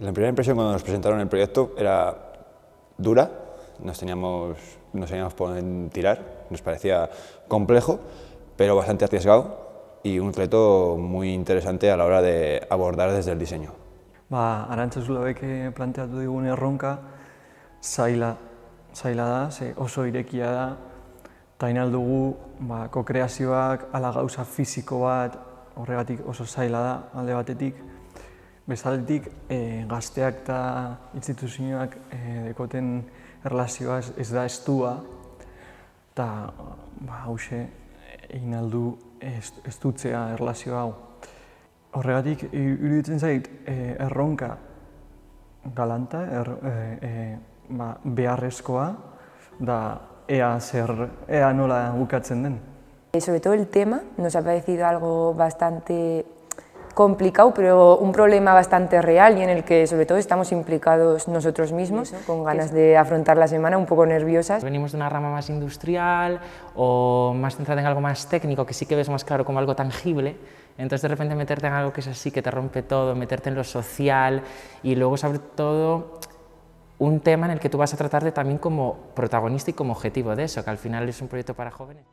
La primera impresión cuando nos presentaron el proyecto era dura, nos teníamos por dónde tirar, nos parecía complejo, pero bastante arriesgado y un reto muy interesante a la hora de abordar desde el diseño. Arantzazuloek planteatu digun erronka zaila da, ze oso irekia da, eta hain aldugu kokreazioak ala gauza fisiko bat, horregatik oso zaila da alde batetik. Bestaldetik, gazteak eta instituzioak dekoten erlazioa ez da estua, eta hauxe egin aldu estutzea erlazio hau. Horregatik, iruditzen zait, erronka galanta, beharrezkoa, da ea nola bukatzen den. Sobre todo el tema nos ha parecido algo bastante complicado, pero un problema bastante real y en el que sobre todo estamos implicados nosotros mismos, con ganas de afrontar la semana un poco nerviosas. Venimos de una rama más industrial o más centrada en algo más técnico, que sí que ves más claro como algo tangible, entonces de repente meterte en algo que es así, que te rompe todo, meterte en lo social y luego sobre todo un tema en el que tú vas a tratarte también como protagonista y como objetivo de eso, que al final es un proyecto para jóvenes.